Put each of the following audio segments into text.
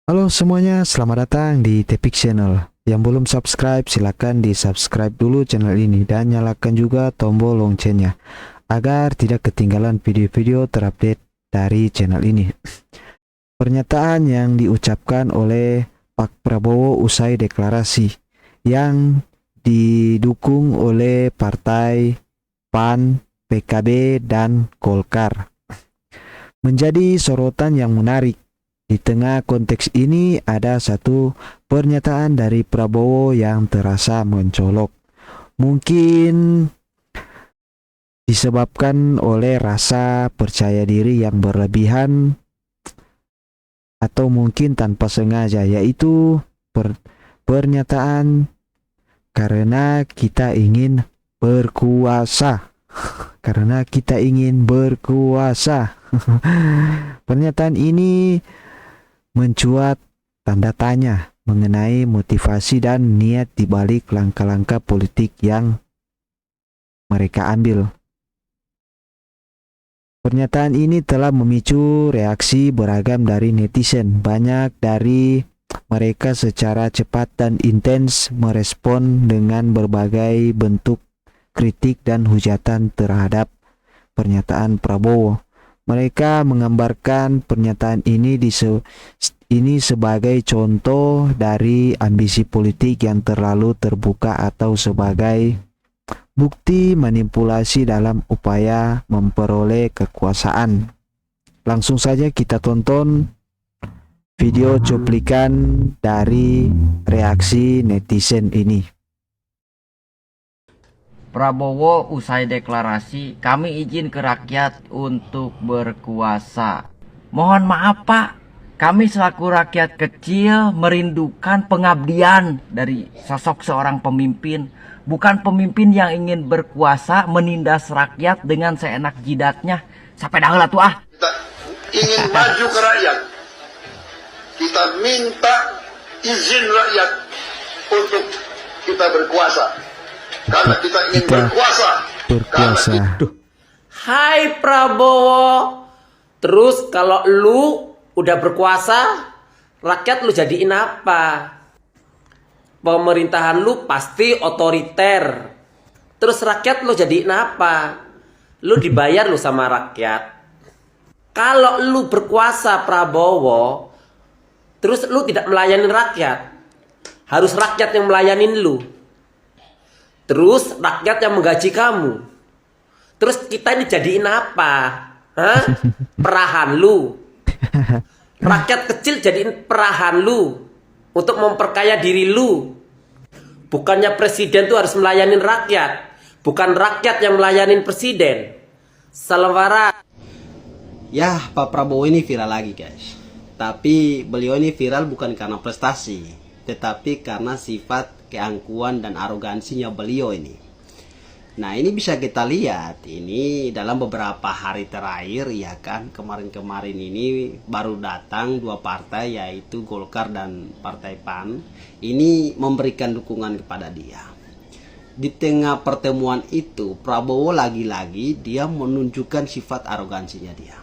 Halo semuanya, selamat datang di Tepik Channel. Yang belum subscribe, silakan di subscribe dulu channel ini dan nyalakan juga tombol loncengnya agar tidak ketinggalan video-video terupdate dari channel ini. Pernyataan yang diucapkan oleh Pak Prabowo usai deklarasi yang didukung oleh partai PAN, PKB, dan Golkar menjadi sorotan yang menarik. Di tengah konteks ini ada satu pernyataan dari Prabowo yang terasa mencolok. Mungkin disebabkan oleh rasa percaya diri yang berlebihan atau mungkin tanpa sengaja, yaitu pernyataan karena kita ingin berkuasa. Karena kita ingin berkuasa. Pernyataan ini mencuat tanda tanya mengenai motivasi dan niat di balik langkah-langkah politik yang mereka ambil. Pernyataan ini telah memicu reaksi beragam dari netizen. Banyak dari mereka secara cepat dan intens merespon dengan berbagai bentuk kritik dan hujatan terhadap pernyataan Prabowo. Mereka menggambarkan pernyataan ini sebagai contoh dari ambisi politik yang terlalu terbuka atau sebagai bukti manipulasi dalam upaya memperoleh kekuasaan. Langsung saja kita tonton video cuplikan dari reaksi netizen ini. Prabowo usai deklarasi, kami izin ke rakyat untuk berkuasa. Mohon maaf Pak, kami selaku rakyat kecil merindukan pengabdian dari sosok seorang pemimpin. Bukan pemimpin yang ingin berkuasa menindas rakyat dengan seenak jidatnya. Sampai dah lah tuh ah. Kita ingin maju ke rakyat. Kita minta izin rakyat untuk kita berkuasa. Karena kita ingin berkuasa. Hai Prabowo. Terus kalau lu udah berkuasa, rakyat lu jadiin apa? Pemerintahan lu pasti otoriter. Terus rakyat lu jadiin apa? Lu dibayar lu sama rakyat. Kalau lu berkuasa Prabowo, terus lu tidak melayani rakyat, harus rakyat yang melayanin lu. Terus rakyat yang menggaji kamu. Terus kita ini jadiin apa? Hah? Perahan lu. Rakyat kecil jadiin perahan lu untuk memperkaya diri lu. Bukannya presiden tuh harus melayanin rakyat, bukan rakyat yang melayanin presiden. Salamara. Ya, Pak Prabowo ini viral lagi guys. Tapi beliau ini viral bukan karena prestasi, tetapi karena sifat keangkuhan dan arogansinya beliau ini. Nah, ini bisa kita lihat ini dalam beberapa hari terakhir ya kan. Kemarin-kemarin ini baru datang dua partai yaitu Golkar dan Partai PAN. Ini memberikan dukungan kepada dia. Di tengah pertemuan itu Prabowo lagi-lagi dia menunjukkan sifat arogansinya dia.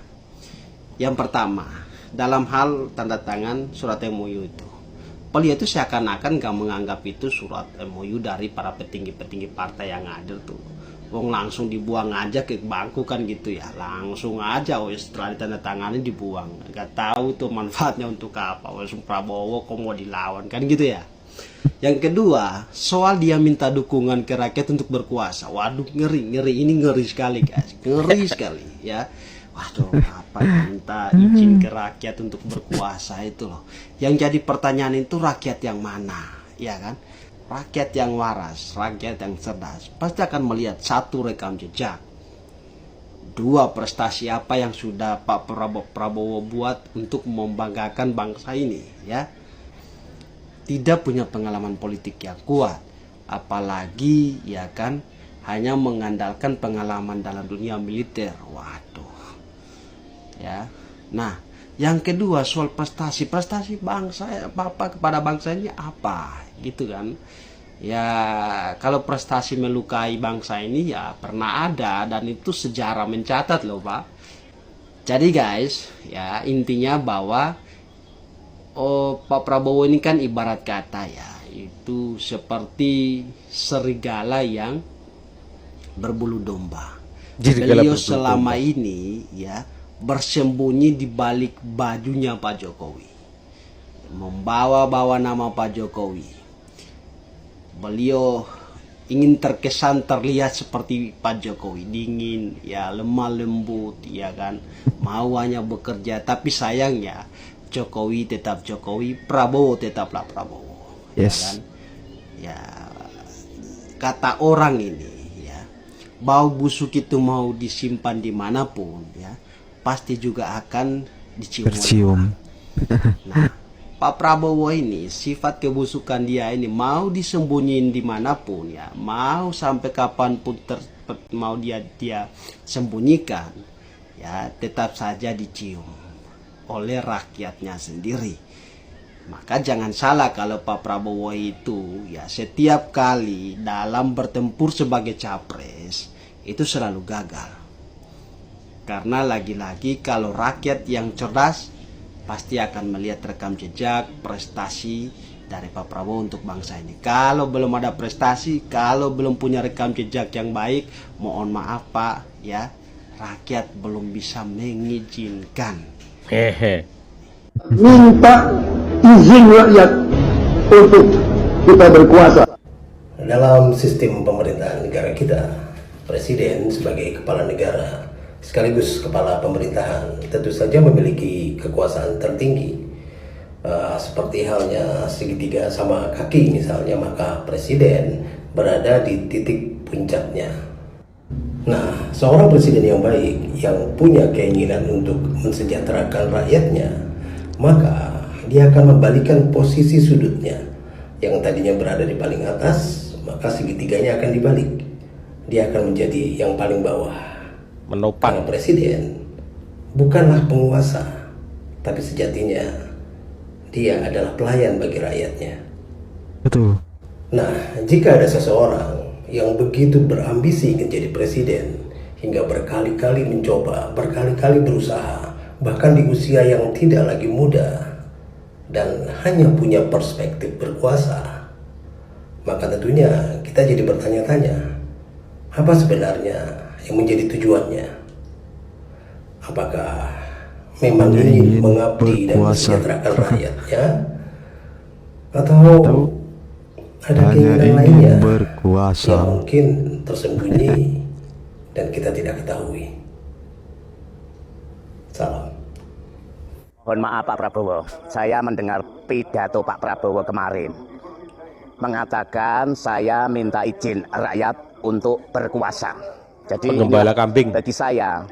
Yang pertama, dalam hal tanda tangan surat MOU itu, beliau itu seakan-akan gak menganggap itu surat MOU dari para petinggi-petinggi partai yang ada tuh. Wong langsung dibuang aja ke bangku kan gitu ya. Langsung aja setelah ditandatangani dibuang. Gak tahu tuh manfaatnya untuk apa. Langsung Prabowo kok mau dilawan kan gitu ya. Yang kedua, soal dia minta dukungan ke rakyat untuk berkuasa. Waduh, ngeri. Ini ngeri sekali guys. Ngeri sekali ya. Waduh, apa minta izin ke rakyat untuk berkuasa itu loh. Yang jadi pertanyaan itu rakyat yang mana, ya kan? Rakyat yang waras, rakyat yang cerdas pasti akan melihat satu, rekam jejak. Dua, prestasi apa yang sudah Pak Prabowo buat untuk membanggakan bangsa ini, ya. Tidak punya pengalaman politik yang kuat, apalagi ya kan hanya mengandalkan pengalaman dalam dunia militer. Waduh. Ya. Nah, yang kedua soal prestasi bangsa apa kepada bangsa ini apa gitu kan. Ya, kalau prestasi melukai bangsa ini ya pernah ada dan itu sejarah mencatat loh Pak. Jadi guys, ya intinya bahwa Oh, Pak Prabowo ini kan ibarat kata ya, itu seperti serigala yang berbulu domba. Serigala Beliau berbulu selama domba. ini ya bersembunyi di balik bajunya Pak Jokowi, membawa-bawa nama Pak Jokowi. Beliau ingin terkesan terlihat seperti Pak Jokowi, dingin, ya lemah lembut, ya kan, mau hanya bekerja. Tapi sayangnya Jokowi tetap Jokowi, Prabowo tetaplah Prabowo. Ya Yes. kan? Ya, kata orang ini ya, bau busuk itu mau disimpan dimanapun ya, pasti juga akan dicium. Tercium. Nah, Pak Prabowo ini sifat kebusukan dia ini mau disembunyiin dimanapun ya, mau sampai kapanpun mau dia sembunyikan ya, tetap saja dicium oleh rakyatnya sendiri. Maka jangan salah kalau Pak Prabowo itu ya setiap kali dalam bertempur sebagai capres itu selalu gagal. Karena lagi-lagi kalau rakyat yang cerdas pasti akan melihat rekam jejak prestasi dari Pak Prabowo untuk bangsa ini. Kalau belum ada prestasi, kalau belum punya rekam jejak yang baik, mohon maaf Pak ya, rakyat belum bisa mengizinkan. Minta izin rakyat untuk kita berkuasa. Dalam sistem pemerintahan negara kita, presiden sebagai kepala negara sekaligus kepala pemerintahan tentu saja memiliki kekuasaan tertinggi. Seperti halnya segitiga sama kaki misalnya, maka presiden berada di titik puncaknya. Nah, seorang presiden yang baik, yang punya keinginan untuk mensejahterakan rakyatnya, maka dia akan membalikan posisi sudutnya. Yang tadinya berada di paling atas, maka segitiganya akan dibalik. Dia akan menjadi yang paling bawah. Karena presiden bukanlah penguasa, tapi sejatinya dia adalah pelayan bagi rakyatnya. Betul. Nah, jika ada seseorang yang begitu berambisi ingin jadi presiden, hingga berkali-kali mencoba, berkali-kali berusaha, bahkan di usia yang tidak lagi muda, dan hanya punya perspektif berkuasa, maka tentunya kita jadi bertanya-tanya, apa sebenarnya yang menjadi tujuannya? Apakah memang ingin mengabdi dan berkuasa, mensejahterakan rakyatnya? Atau ada hanya keinginan ingin lainnya berkuasa. yang mungkin tersembunyi dan kita tidak ketahui? Salam. Mohon maaf Pak Prabowo, saya mendengar pidato Pak Prabowo kemarin mengatakan saya minta izin rakyat untuk berkuasa. Jadi Penggembala kambing. bagi saya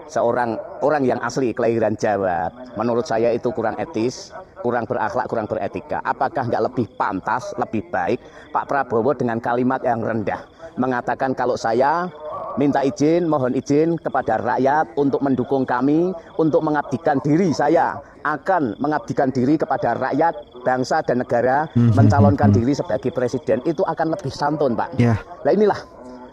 seorang orang yang asli kelahiran Jawa, menurut saya itu kurang etis, kurang berakhlak, kurang beretika. Apakah nggak lebih pantas, lebih baik Pak Prabowo dengan kalimat yang rendah mengatakan kalau saya minta izin, mohon izin kepada rakyat untuk mendukung kami, untuk mengabdikan diri, saya akan mengabdikan diri kepada rakyat, bangsa dan negara, mencalonkan diri sebagai presiden. Itu akan lebih santun Pak. Ya. Nah inilah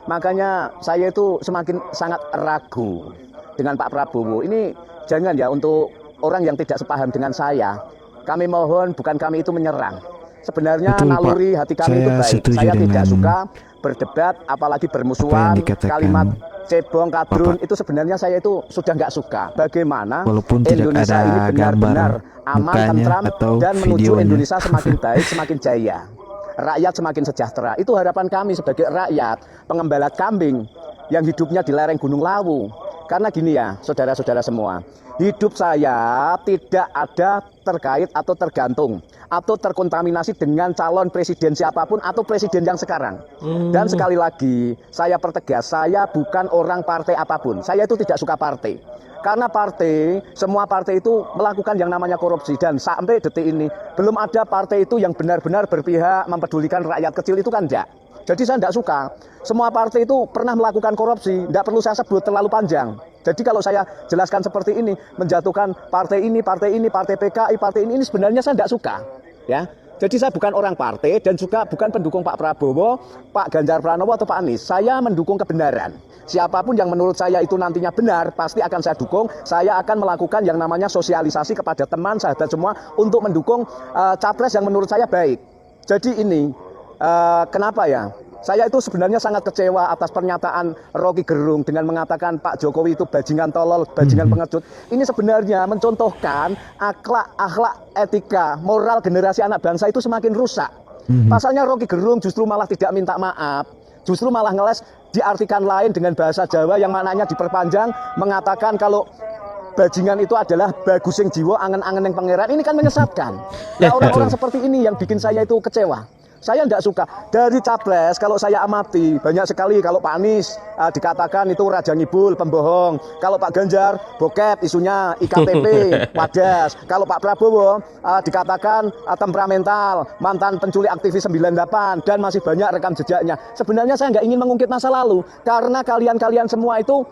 makanya saya itu semakin sangat ragu dengan Pak Prabowo. Ini jangan ya untuk orang yang tidak sepaham dengan saya. Kami mohon, bukan kami itu menyerang. Sebenarnya Betul, naluri Pak. hati kami itu Saya baik. setuju Saya tidak dengan suka berdebat, apalagi apa bermusuhan, yang dikatakan kalimat cebong, kadrun, Bapak. itu sebenarnya saya itu sudah nggak suka. Bagaimana Walaupun tidak Indonesia ada ini benar-benar gambar aman, mukanya tentram, atau dan menuju videonya. Indonesia semakin baik, semakin jaya. Rakyat semakin sejahtera. Itu harapan kami sebagai rakyat, pengembala kambing yang hidupnya di lereng Gunung Lawu. Karena gini ya, saudara-saudara semua, hidup saya tidak ada terkait atau tergantung atau terkontaminasi dengan calon presiden siapapun atau presiden yang sekarang. Dan sekali lagi, saya pertegas, saya bukan orang partai apapun. Saya itu tidak suka partai. Karena partai, semua partai itu melakukan yang namanya korupsi. Dan sampai detik ini, belum ada partai itu yang benar-benar berpihak mempedulikan rakyat kecil, itu kan enggak. Jadi saya tidak suka. Semua partai itu pernah melakukan korupsi. Tidak perlu saya sebut terlalu panjang. Jadi kalau saya jelaskan seperti ini, menjatuhkan partai ini, partai ini, partai PKI, partai ini sebenarnya saya tidak suka. Ya, Jadi saya bukan orang partai dan juga bukan pendukung Pak Prabowo, Pak Ganjar Pranowo atau Pak Anies. Saya mendukung kebenaran. Siapapun yang menurut saya itu nantinya benar, pasti akan saya dukung. Saya akan melakukan yang namanya sosialisasi kepada teman, sahabat semua untuk mendukung capres yang menurut saya baik. Jadi ini, kenapa ya? Saya itu sebenarnya sangat kecewa atas pernyataan Rocky Gerung dengan mengatakan Pak Jokowi itu bajingan tolol, bajingan pengecut. Ini sebenarnya mencontohkan akhlak, etika, moral generasi anak bangsa itu semakin rusak. Pasalnya Rocky Gerung justru malah tidak minta maaf, justru malah ngeles diartikan lain dengan bahasa Jawa yang maknanya diperpanjang, mengatakan kalau bajingan itu adalah bagus sing jiwa, angen-angen yang pangeran. Ini kan menyesatkan. Nah, orang-orang seperti ini yang bikin saya itu kecewa. Saya tidak suka. Dari capres, kalau saya amati, banyak sekali kalau Pak Anies dikatakan itu raja ngibul, pembohong. Kalau Pak Ganjar, bokep isunya, IKTP, wadas. Kalau Pak Prabowo dikatakan temperamental, mantan penculik aktivis 98, dan masih banyak rekam jejaknya. Sebenarnya saya nggak ingin mengungkit masa lalu, karena kalian-kalian semua itu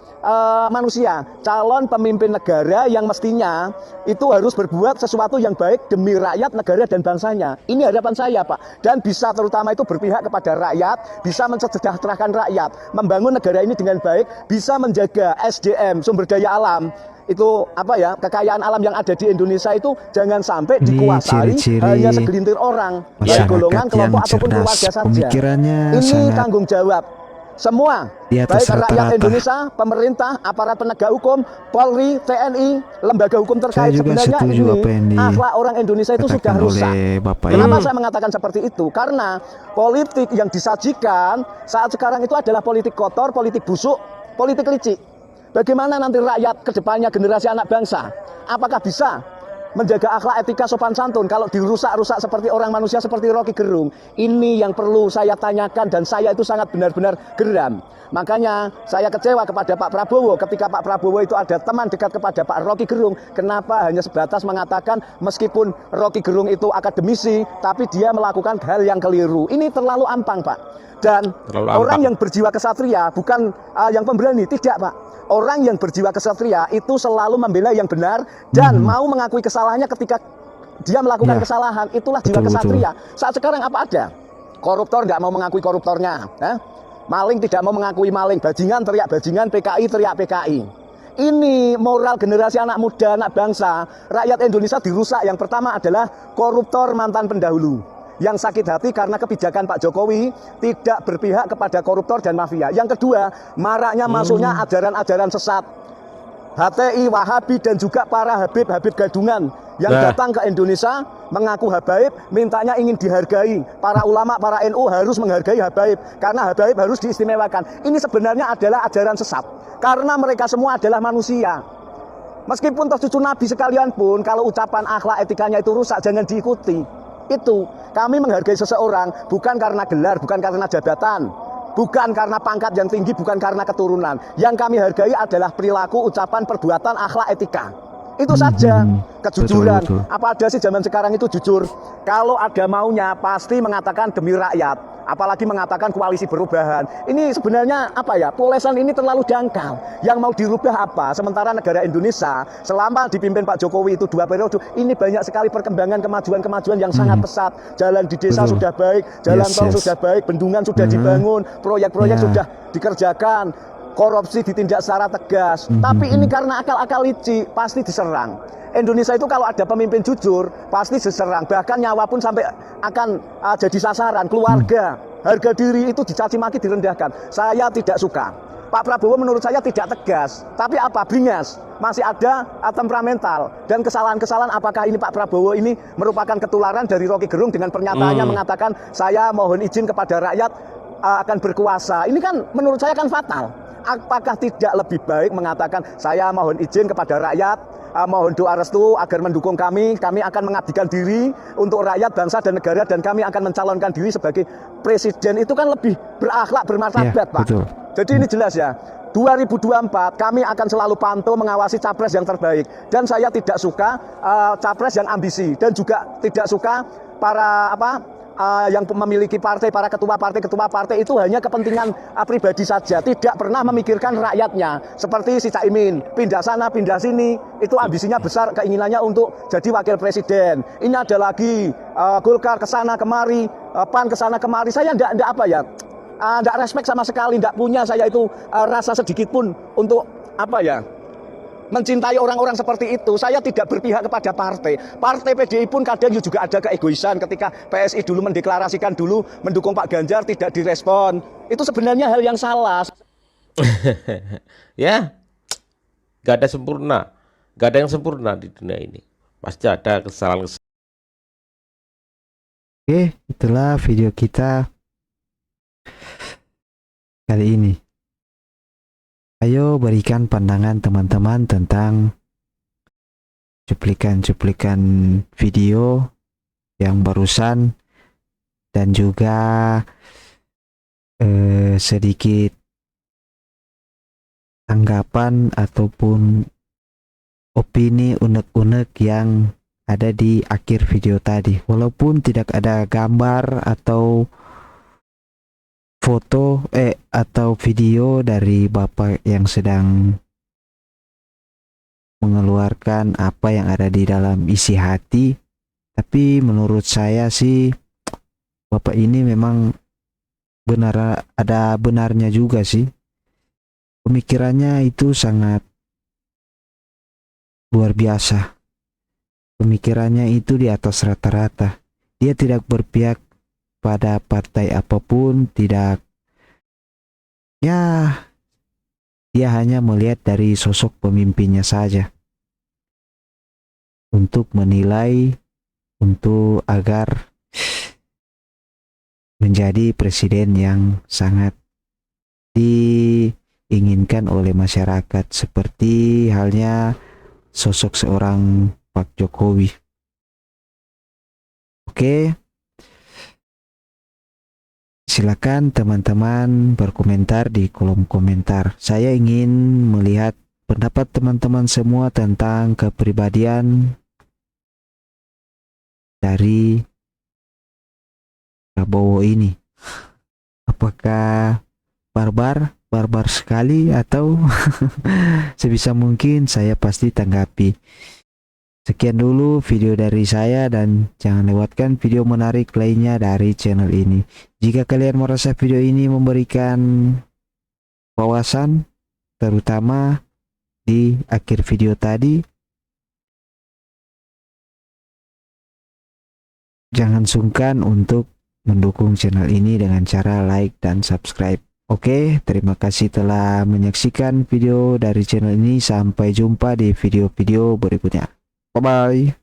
manusia, calon pemimpin negara yang mestinya itu harus berbuat sesuatu yang baik demi rakyat, negara, dan bangsanya. Ini harapan saya, Pak. Dan bisa terutama itu berpihak kepada rakyat, bisa mensejahterakan rakyat, membangun negara ini dengan baik, bisa menjaga SDM, sumber daya alam. Itu apa ya, kekayaan alam yang ada di Indonesia itu jangan sampai dikuasai hanya segelintir orang, baik golongan, kelompok ataupun keluarga saja. Ini tanggung jawab semua, baik rakyat Indonesia, pemerintah, aparat penegak hukum, Polri, TNI, lembaga hukum terkait. Sebenarnya ini akhlak orang Indonesia itu sudah rusak. Kenapa saya mengatakan seperti itu? Karena politik yang disajikan saat sekarang itu adalah politik kotor, politik busuk, politik licik. Bagaimana nanti rakyat kedepannya, generasi anak bangsa, apakah bisa menjaga akhlak, etika, sopan santun kalau dirusak-rusak seperti orang manusia seperti Rocky Gerung? Ini yang perlu saya tanyakan dan saya itu sangat benar-benar geram. Makanya saya kecewa kepada Pak Prabowo ketika Pak Prabowo itu ada teman dekat kepada Pak Rocky Gerung. Kenapa hanya sebatas mengatakan meskipun Rocky Gerung itu akademisi, tapi dia melakukan hal yang keliru. Ini terlalu ampang, Pak. Dan orang yang berjiwa kesatria bukan yang pemberani, tidak, Pak. Orang yang berjiwa kesatria itu selalu membela yang benar dan mau mengakui kesalahannya ketika dia melakukan kesalahan. Itulah jiwa kesatria. Saat sekarang apa ada? Koruptor nggak mau mengakui koruptornya, maling tidak mau mengakui maling, bajingan teriak bajingan, PKI teriak PKI. Ini moral generasi anak muda, anak bangsa. Rakyat Indonesia dirusak. Yang pertama adalah koruptor mantan pendahulu yang sakit hati karena kebijakan Pak Jokowi tidak berpihak kepada koruptor dan mafia. Yang kedua, maraknya masuknya ajaran-ajaran sesat, HTI, Wahabi, dan juga para Habib-Habib gadungan yang datang ke Indonesia mengaku habaib, mintanya ingin dihargai. Para ulama, para NU harus menghargai habaib karena habaib harus diistimewakan. Ini sebenarnya adalah ajaran sesat karena mereka semua adalah manusia. Meskipun toh cucu Nabi sekalian pun, kalau ucapan akhlak etikanya itu rusak, jangan diikuti. Itu kami menghargai seseorang bukan karena gelar, bukan karena jabatan, bukan karena pangkat yang tinggi, bukan karena keturunan. Yang kami hargai adalah perilaku, ucapan, perbuatan, akhlak, etika. Itu saja. Kejujuran. Betul. Apa ada sih zaman sekarang itu jujur? Kalau ada maunya pasti mengatakan demi rakyat. Apalagi mengatakan koalisi perubahan. Ini sebenarnya apa ya? Polesan ini terlalu dangkal. Yang mau dirubah apa? Sementara negara Indonesia selama dipimpin Pak Jokowi itu 2 periode, ini banyak sekali perkembangan, kemajuan-kemajuan yang sangat pesat. Jalan di desa sudah baik, jalan tol sudah baik, bendungan sudah dibangun, proyek-proyek sudah dikerjakan, korupsi ditindak secara tegas. Tapi ini karena akal-akal licik pasti diserang. Indonesia itu kalau ada pemimpin jujur pasti diserang, bahkan nyawa pun sampai akan jadi sasaran. Keluarga, harga diri itu dicaci maki, direndahkan. Saya tidak suka. Pak Prabowo menurut saya tidak tegas, tapi apa? Beringas. Masih ada temperamental dan kesalahan-kesalahan. Apakah ini Pak Prabowo ini merupakan ketularan dari Rocky Gerung dengan pernyataannya mengatakan saya mohon izin kepada rakyat akan berkuasa. Ini kan menurut saya kan fatal. Apakah tidak lebih baik mengatakan saya mohon izin kepada rakyat, mohon doa restu agar mendukung kami akan mengabdikan diri untuk rakyat, bangsa, dan negara, dan kami akan mencalonkan diri sebagai presiden. Itu kan lebih berakhlak, bermartabat, Pak. Betul. Jadi ini jelas ya, 2024 kami akan selalu pantau mengawasi capres yang terbaik. Dan saya tidak suka capres yang ambisi, dan juga tidak suka para yang memiliki partai, para ketua partai itu hanya kepentingan pribadi saja, tidak pernah memikirkan rakyatnya. Seperti si Caimin, pindah sana, pindah sini, itu ambisinya besar, keinginannya untuk jadi wakil presiden. Ini ada lagi Golkar kesana kemari, PAN kesana kemari. Saya enggak apa ya, enggak respect sama sekali, enggak punya saya itu rasa sedikit pun untuk apa ya, mencintai orang-orang seperti itu. Saya tidak berpihak kepada partai. Partai PDI pun kadang juga ada keegoisan ketika PSI dulu mendeklarasikan dulu mendukung Pak Ganjar tidak direspon. Itu sebenarnya hal yang salah. Ya, gak ada sempurna, gak ada yang sempurna di dunia ini. Pasti ada kesalahan. Oke, itulah video kita kali ini. Ayo berikan pandangan teman-teman tentang cuplikan-cuplikan video yang barusan dan juga sedikit tanggapan ataupun opini unek-unek yang ada di akhir video tadi. Walaupun tidak ada gambar atau foto atau video dari Bapak yang sedang mengeluarkan apa yang ada di dalam isi hati, tapi menurut saya sih Bapak ini memang ada benarnya juga sih. Pemikirannya itu sangat luar biasa. Pemikirannya itu di atas rata-rata. Dia tidak berpihak pada partai apapun, tidak, ya, dia hanya melihat dari sosok pemimpinnya saja untuk menilai, untuk agar menjadi presiden yang sangat diinginkan oleh masyarakat, seperti halnya sosok seorang Pak Jokowi. Oke, silakan teman-teman berkomentar di kolom komentar. Saya ingin melihat pendapat teman-teman semua tentang kepribadian dari Prabowo ini. Apakah barbar sekali atau sebisa mungkin saya pasti tanggapi. Sekian dulu video dari saya dan jangan lewatkan video menarik lainnya dari channel ini. Jika kalian merasa video ini memberikan wawasan, terutama di akhir video tadi, jangan sungkan untuk mendukung channel ini dengan cara like dan subscribe. Oke, terima kasih telah menyaksikan video dari channel ini. Sampai jumpa di video-video berikutnya. Bye-bye.